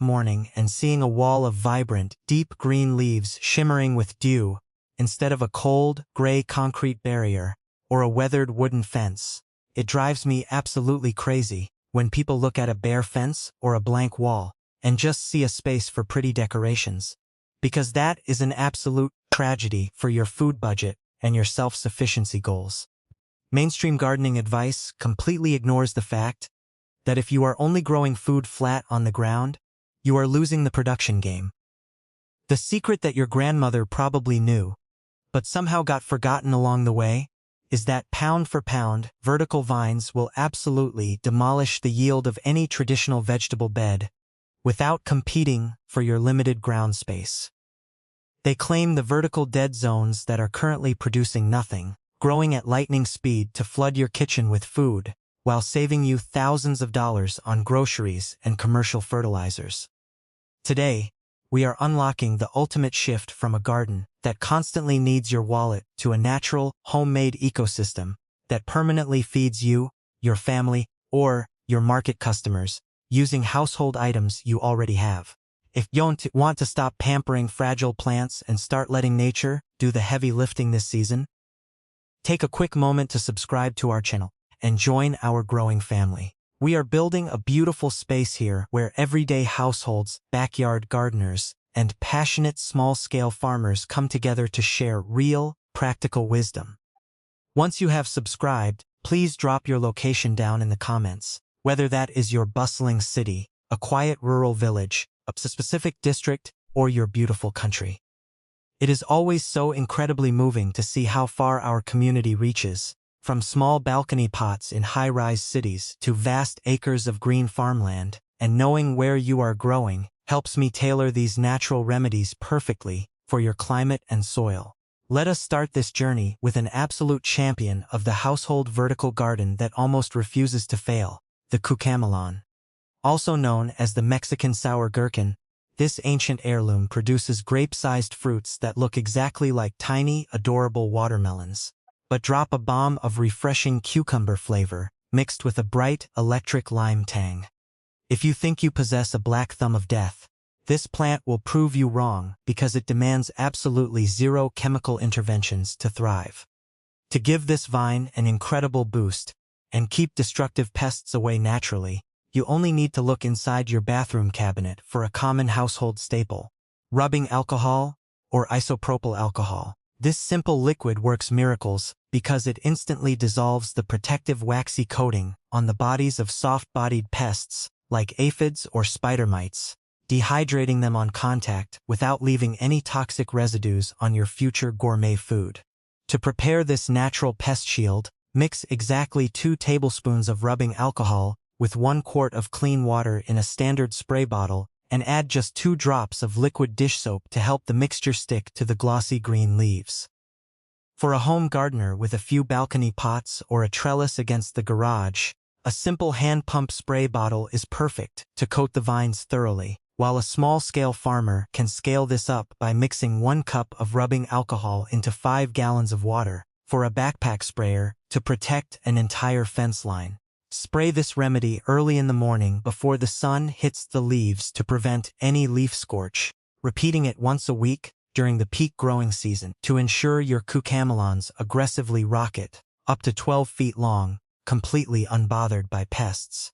morning and seeing a wall of vibrant, deep green leaves shimmering with dew, instead of a cold, gray concrete barrier or a weathered wooden fence. It drives me absolutely crazy when people look at a bare fence or a blank wall and just see a space for pretty decorations. Because that is an absolute tragedy for your food budget and your self-sufficiency goals. Mainstream gardening advice completely ignores the fact that if you are only growing food flat on the ground, you are losing the production game. The secret that your grandmother probably knew, but somehow got forgotten along the way, is that pound for pound, vertical vines will absolutely demolish the yield of any traditional vegetable bed without competing for your limited ground space. They claim the vertical dead zones that are currently producing nothing, growing at lightning speed to flood your kitchen with food, while saving you thousands of dollars on groceries and commercial fertilizers. Today, we are unlocking the ultimate shift from a garden that constantly needs your wallet to a natural, homemade ecosystem that permanently feeds you, your family, or your market customers using household items you already have. If you want to stop pampering fragile plants and start letting nature do the heavy lifting this season, take a quick moment to subscribe to our channel and join our growing family. We are building a beautiful space here where everyday households, backyard gardeners, and passionate small-scale farmers come together to share real, practical wisdom. Once you have subscribed, please drop your location down in the comments, whether that is your bustling city, a quiet rural village, a specific district, or your beautiful country. It is always so incredibly moving to see how far our community reaches, from small balcony pots in high-rise cities to vast acres of green farmland, and knowing where you are growing helps me tailor these natural remedies perfectly for your climate and soil. Let us start this journey with an absolute champion of the household vertical garden that almost refuses to fail, the cucamelon. Also known as the Mexican sour gherkin, this ancient heirloom produces grape-sized fruits that look exactly like tiny, adorable watermelons, but drop a bomb of refreshing cucumber flavor mixed with a bright, electric lime tang. If you think you possess a black thumb of death, this plant will prove you wrong because it demands absolutely zero chemical interventions to thrive. To give this vine an incredible boost and keep destructive pests away naturally, you only need to look inside your bathroom cabinet for a common household staple: rubbing alcohol or isopropyl alcohol. This simple liquid works miracles because it instantly dissolves the protective waxy coating on the bodies of soft-bodied pests like aphids or spider mites, dehydrating them on contact without leaving any toxic residues on your future gourmet food. To prepare this natural pest shield, mix exactly 2 tablespoons of rubbing alcohol with 1 quart of clean water in a standard spray bottle, and add just 2 drops of liquid dish soap to help the mixture stick to the glossy green leaves. For a home gardener with a few balcony pots or a trellis against the garage, a simple hand pump spray bottle is perfect to coat the vines thoroughly, while a small-scale farmer can scale this up by mixing 1 cup of rubbing alcohol into 5 gallons of water for a backpack sprayer to protect an entire fence line. Spray this remedy early in the morning before the sun hits the leaves to prevent any leaf scorch, repeating it once a week during the peak growing season to ensure your cucamelons aggressively rocket up to 12 feet long, completely unbothered by pests.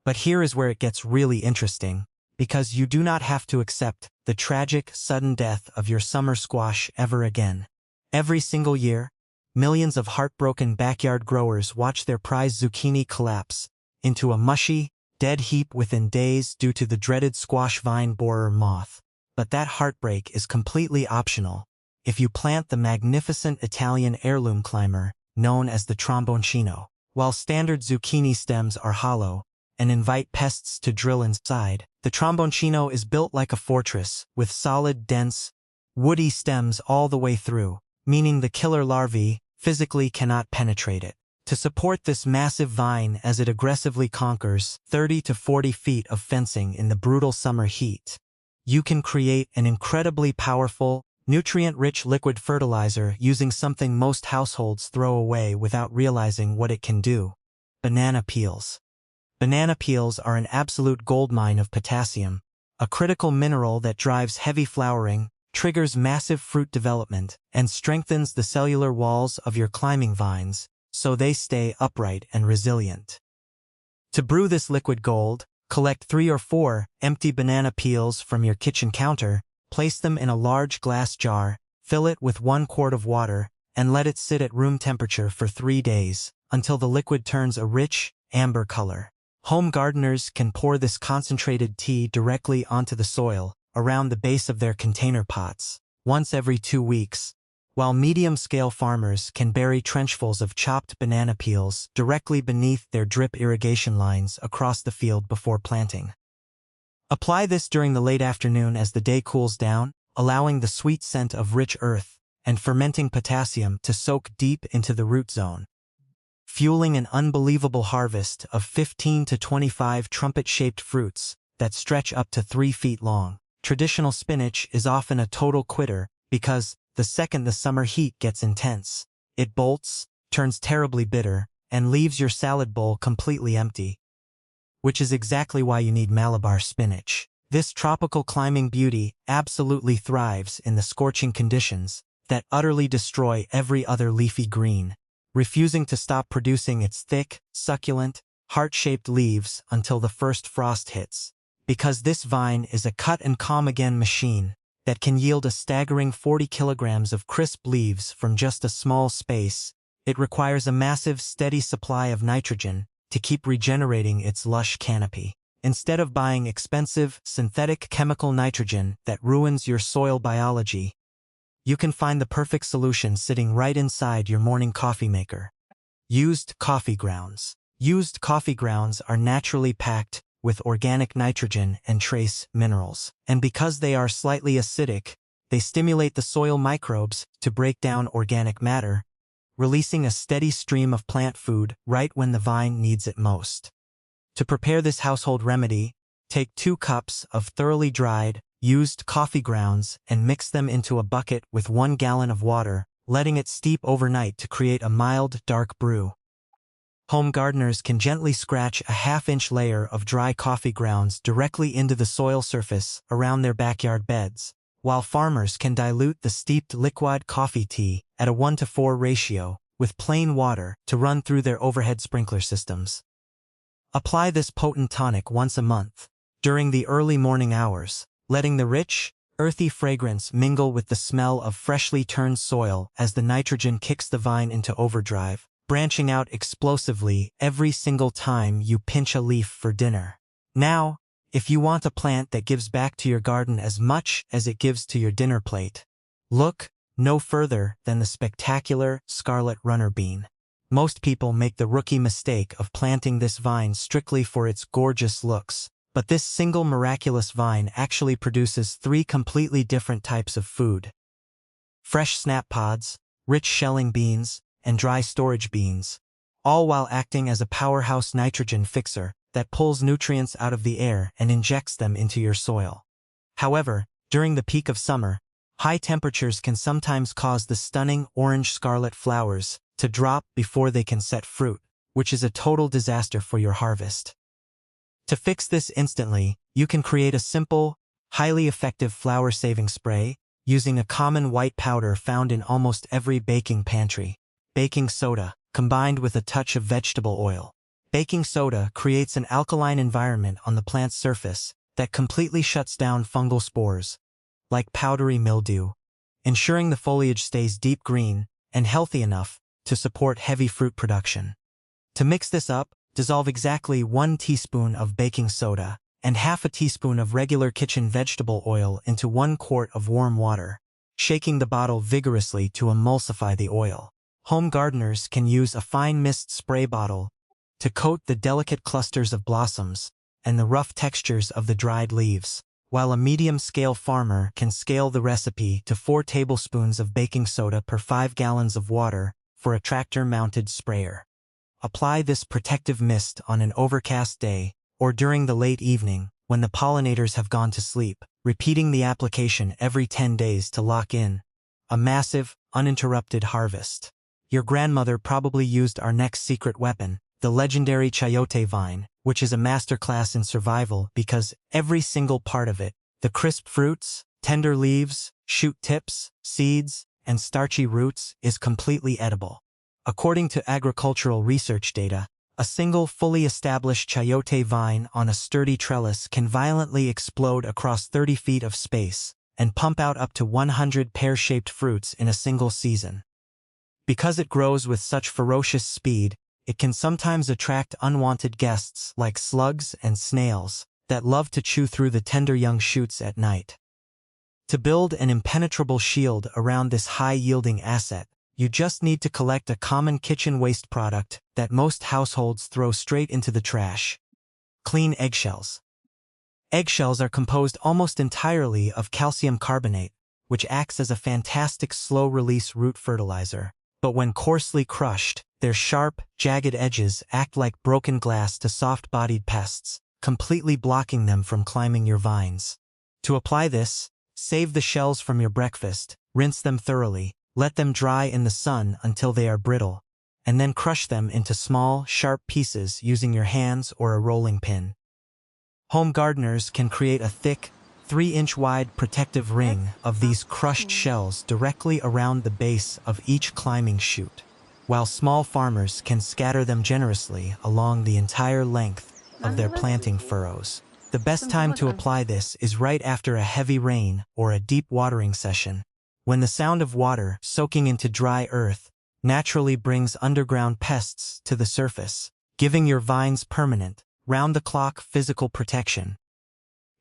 But here is where it gets really interesting, because you do not have to accept the tragic, sudden death of your summer squash ever again. Every single year, millions of heartbroken backyard growers watch their prized zucchini collapse into a mushy, dead heap within days due to the dreaded squash vine borer moth. But that heartbreak is completely optional if you plant the magnificent Italian heirloom climber known as the tromboncino. While standard zucchini stems are hollow and invite pests to drill inside, the tromboncino is built like a fortress with solid, dense, woody stems all the way through, meaning the killer larvae physically cannot penetrate it. To support this massive vine as it aggressively conquers 30 to 40 feet of fencing in the brutal summer heat, you can create an incredibly powerful, nutrient-rich liquid fertilizer using something most households throw away without realizing what it can do: banana peels. Banana peels are an absolute goldmine of potassium, a critical mineral that drives heavy flowering, triggers massive fruit development, and strengthens the cellular walls of your climbing vines so they stay upright and resilient. To brew this liquid gold, collect 3 or 4 empty banana peels from your kitchen counter, place them in a large glass jar, fill it with 1 quart of water, and let it sit at room temperature for 3 days, until the liquid turns a rich, amber color. Home gardeners can pour this concentrated tea directly onto the soil, around the base of their container pots, once every 2 weeks, while medium-scale farmers can bury trenchfuls of chopped banana peels directly beneath their drip irrigation lines across the field before planting. Apply this during the late afternoon as the day cools down, allowing the sweet scent of rich earth and fermenting potassium to soak deep into the root zone, fueling an unbelievable harvest of 15 to 25 trumpet-shaped fruits that stretch up to 3 feet long. Traditional spinach is often a total quitter because the second the summer heat gets intense, it bolts, turns terribly bitter, and leaves your salad bowl completely empty. Which is exactly why you need Malabar spinach. This tropical climbing beauty absolutely thrives in the scorching conditions that utterly destroy every other leafy green, refusing to stop producing its thick, succulent, heart-shaped leaves until the first frost hits. Because this vine is a cut-and-come-again machine that can yield a staggering 40 kilograms of crisp leaves from just a small space, it requires a massive, steady supply of nitrogen to keep regenerating its lush canopy. Instead of buying expensive, synthetic chemical nitrogen that ruins your soil biology, you can find the perfect solution sitting right inside your morning coffee maker. Used coffee grounds. Used coffee grounds are naturally packed with organic nitrogen and trace minerals. And because they are slightly acidic, they stimulate the soil microbes to break down organic matter, releasing a steady stream of plant food right when the vine needs it most. To prepare this household remedy, take 2 cups of thoroughly dried, used coffee grounds and mix them into a bucket with 1 gallon of water, letting it steep overnight to create a mild, dark brew. Home gardeners can gently scratch a half-inch layer of dry coffee grounds directly into the soil surface around their backyard beds, while farmers can dilute the steeped liquid coffee tea at a 1:4 ratio with plain water to run through their overhead sprinkler systems. Apply this potent tonic once a month, during the early morning hours, letting the rich, earthy fragrance mingle with the smell of freshly turned soil as the nitrogen kicks the vine into overdrive, branching out explosively every single time you pinch a leaf for dinner. Now, if you want a plant that gives back to your garden as much as it gives to your dinner plate, look no further than the spectacular scarlet runner bean. Most people make the rookie mistake of planting this vine strictly for its gorgeous looks, but this single miraculous vine actually produces 3 completely different types of food: fresh snap pods, rich shelling beans, and dry storage beans, all while acting as a powerhouse nitrogen fixer that pulls nutrients out of the air and injects them into your soil. However, during the peak of summer, high temperatures can sometimes cause the stunning orange-scarlet flowers to drop before they can set fruit, which is a total disaster for your harvest. To fix this instantly, you can create a simple, highly effective flower-saving spray using a common white powder found in almost every baking pantry: baking soda, combined with a touch of vegetable oil. Baking soda creates an alkaline environment on the plant's surface that completely shuts down fungal spores, like powdery mildew, ensuring the foliage stays deep green and healthy enough to support heavy fruit production. To mix this up, dissolve exactly 1 teaspoon of baking soda and half a teaspoon of regular kitchen vegetable oil into 1 quart of warm water, shaking the bottle vigorously to emulsify the oil. Home gardeners can use a fine mist spray bottle to coat the delicate clusters of blossoms and the rough textures of the dried leaves, while a medium-scale farmer can scale the recipe to 4 tablespoons of baking soda per 5 gallons of water for a tractor-mounted sprayer. Apply this protective mist on an overcast day or during the late evening when the pollinators have gone to sleep, repeating the application every 10 days to lock in a massive, uninterrupted harvest. Your grandmother probably used our next secret weapon, the legendary chayote vine, which is a masterclass in survival because every single part of it The crisp fruits, tender leaves, shoot tips, seeds, and starchy roots is completely edible. According to agricultural research data, a single fully established chayote vine on a sturdy trellis can violently explode across 30 feet of space and pump out up to 100 pear-shaped fruits in a single season. Because it grows with such ferocious speed, it can sometimes attract unwanted guests like slugs and snails that love to chew through the tender young shoots at night. To build an impenetrable shield around this high-yielding asset, you just need to collect a common kitchen waste product that most households throw straight into the trash: clean eggshells. Eggshells are composed almost entirely of calcium carbonate, which acts as a fantastic slow-release root fertilizer. But when coarsely crushed, their sharp, jagged edges act like broken glass to soft-bodied pests, completely blocking them from climbing your vines. To apply this, save the shells from your breakfast, rinse them thoroughly, let them dry in the sun until they are brittle, and then crush them into small, sharp pieces using your hands or a rolling pin. Home gardeners can create a thick, 3-inch wide protective ring of these crushed shells directly around the base of each climbing shoot, while small farmers can scatter them generously along the entire length of their planting furrows. The best time to apply this is right after a heavy rain or a deep watering session, when the sound of water soaking into dry earth naturally brings underground pests to the surface, giving your vines permanent, round-the-clock physical protection.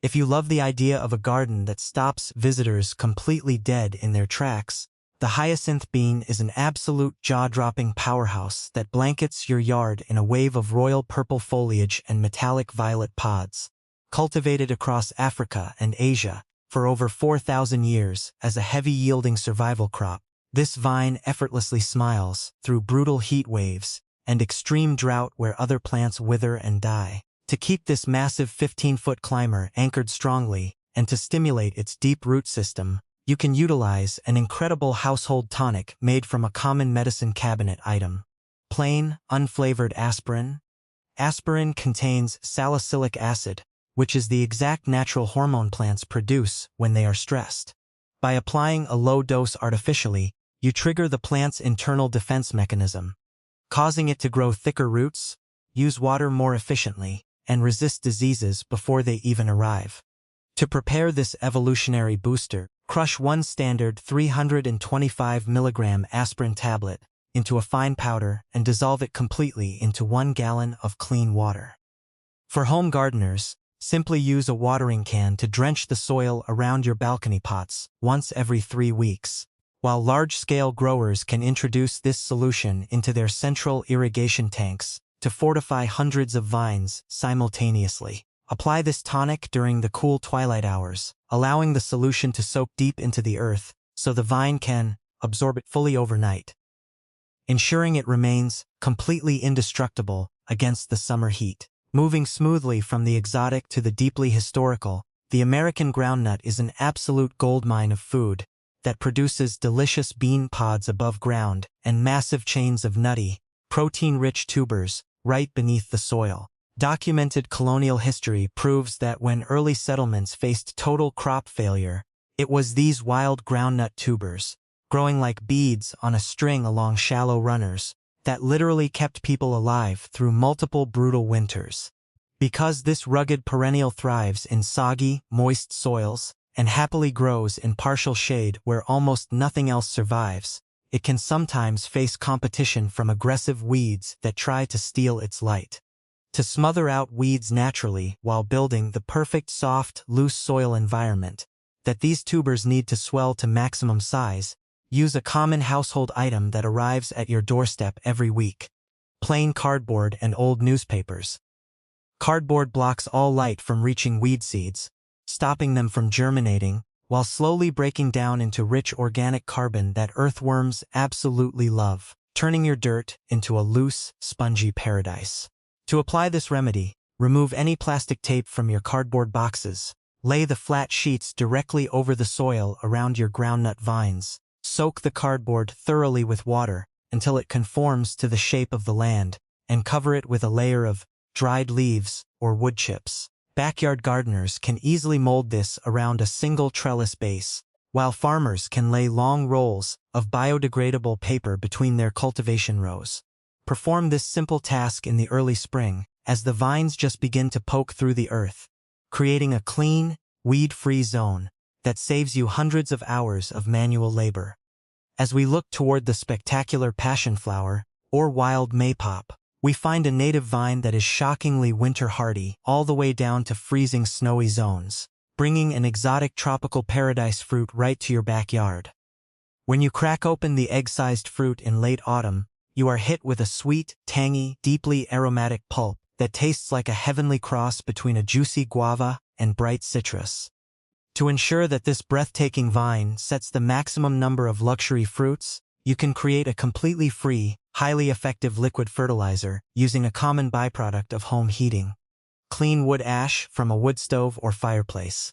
If you love the idea of a garden that stops visitors completely dead in their tracks, the hyacinth bean is an absolute jaw-dropping powerhouse that blankets your yard in a wave of royal purple foliage and metallic violet pods. Cultivated across Africa and Asia for over 4,000 years as a heavy-yielding survival crop, this vine effortlessly smiles through brutal heat waves and extreme drought where other plants wither and die. To keep this massive 15-foot climber anchored strongly and to stimulate its deep root system, you can utilize an incredible household tonic made from a common medicine cabinet item: plain, unflavored aspirin. Aspirin contains salicylic acid, which is the exact natural hormone plants produce when they are stressed. By applying a low dose artificially, you trigger the plant's internal defense mechanism, causing it to grow thicker roots, use water more efficiently, and resist diseases before they even arrive. To prepare this evolutionary booster, crush one standard 325 mg aspirin tablet into a fine powder and dissolve it completely into 1 gallon of clean water. For home gardeners, simply use a watering can to drench the soil around your balcony pots once every 3 weeks, while large-scale growers can introduce this solution into their central irrigation tanks to fortify hundreds of vines simultaneously. Apply this tonic during the cool twilight hours, allowing the solution to soak deep into the earth so the vine can absorb it fully overnight, ensuring it remains completely indestructible against the summer heat. Moving smoothly from the exotic to the deeply historical, the American groundnut is an absolute goldmine of food that produces delicious bean pods above ground and massive chains of nutty, protein-rich tubers right beneath the soil. Documented colonial history proves that when early settlements faced total crop failure, it was these wild groundnut tubers, growing like beads on a string along shallow runners, that literally kept people alive through multiple brutal winters. Because this rugged perennial thrives in soggy, moist soils and happily grows in partial shade where almost nothing else survives, it can sometimes face competition from aggressive weeds that try to steal its light. To smother out weeds naturally while building the perfect soft, loose soil environment that these tubers need to swell to maximum size, use a common household item that arrives at your doorstep every week: plain cardboard and old newspapers. Cardboard blocks all light from reaching weed seeds, stopping them from germinating, while slowly breaking down into rich organic carbon that earthworms absolutely love, turning your dirt into a loose, spongy paradise. To apply this remedy, remove any plastic tape from your cardboard boxes, lay the flat sheets directly over the soil around your groundnut vines, soak the cardboard thoroughly with water until it conforms to the shape of the land, and cover it with a layer of dried leaves or wood chips. Backyard gardeners can easily mold this around a single trellis base, while farmers can lay long rolls of biodegradable paper between their cultivation rows. Perform this simple task in the early spring, as the vines just begin to poke through the earth, creating a clean, weed-free zone that saves you hundreds of hours of manual labor. As we look toward the spectacular passion flower, or wild maypop, we find a native vine that is shockingly winter-hardy all the way down to freezing snowy zones, bringing an exotic tropical paradise fruit right to your backyard. When you crack open the egg-sized fruit in late autumn, you are hit with a sweet, tangy, deeply aromatic pulp that tastes like a heavenly cross between a juicy guava and bright citrus. To ensure that this breathtaking vine sets the maximum number of luxury fruits, you can create a completely free, highly effective liquid fertilizer using a common byproduct of home heating: clean wood ash from a wood stove or fireplace.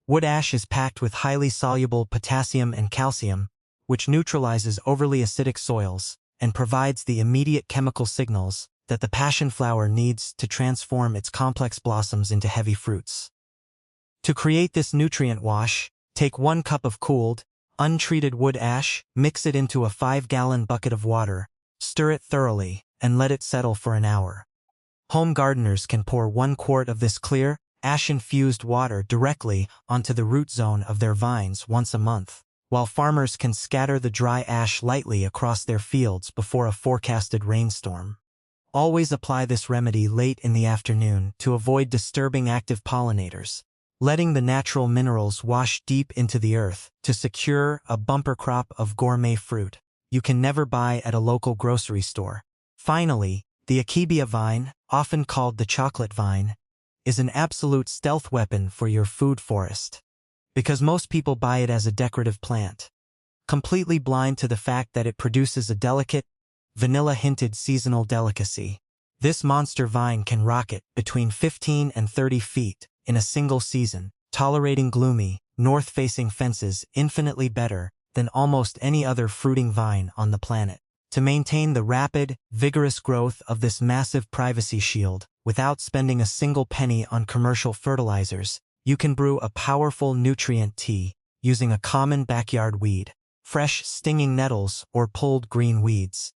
Wood ash is packed with highly soluble potassium and calcium, which neutralizes overly acidic soils and provides the immediate chemical signals that the passion flower needs to transform its complex blossoms into heavy fruits. To create this nutrient wash, take 1 cup of cooled, untreated wood ash, mix it into a 5-gallon bucket of water, stir it thoroughly, and let it settle for an hour. Home gardeners can pour 1 quart of this clear, ash-infused water directly onto the root zone of their vines once a month, while farmers can scatter the dry ash lightly across their fields before a forecasted rainstorm. Always apply this remedy late in the afternoon to avoid disturbing active pollinators, letting the natural minerals wash deep into the earth to secure a bumper crop of gourmet fruit you can never buy at a local grocery store. Finally, the akebia vine, often called the chocolate vine, is an absolute stealth weapon for your food forest, because most people buy it as a decorative plant, completely blind to the fact that it produces a delicate, vanilla-hinted seasonal delicacy. This monster vine can rocket between 15 and 30 feet in a single season, tolerating gloomy, north-facing fences infinitely better than almost any other fruiting vine on the planet. To maintain the rapid, vigorous growth of this massive privacy shield without spending a single penny on commercial fertilizers, you can brew a powerful nutrient tea using a common backyard weed: fresh, stinging nettles or pulled green weeds.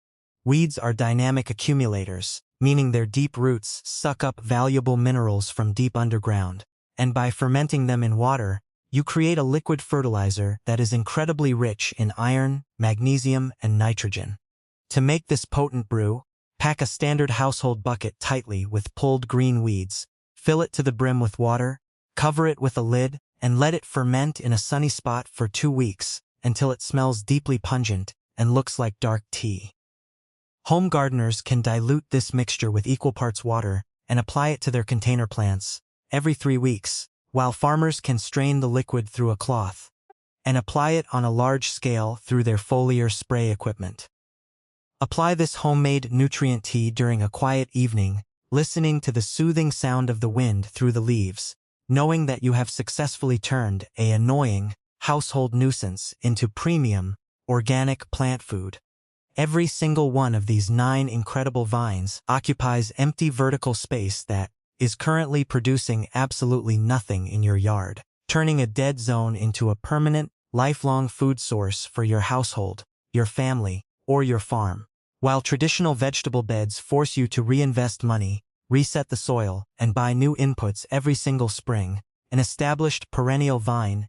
Weeds are dynamic accumulators, meaning their deep roots suck up valuable minerals from deep underground, and by fermenting them in water, you create a liquid fertilizer that is incredibly rich in iron, magnesium, and nitrogen. To make this potent brew, pack a standard household bucket tightly with pulled green weeds, fill it to the brim with water, cover it with a lid, and let it ferment in a sunny spot for 2 weeks until it smells deeply pungent and looks like dark tea. Home gardeners can dilute this mixture with equal parts water and apply it to their container plants every 3 weeks, while farmers can strain the liquid through a cloth and apply it on a large scale through their foliar spray equipment. Apply this homemade nutrient tea during a quiet evening, listening to the soothing sound of the wind through the leaves, knowing that you have successfully turned an annoying household nuisance into premium, organic plant food. Every single one of these 9 incredible vines occupies empty vertical space that is currently producing absolutely nothing in your yard, turning a dead zone into a permanent, lifelong food source for your household, your family, or your farm. While traditional vegetable beds force you to reinvest money, reset the soil, and buy new inputs every single spring, an established perennial vine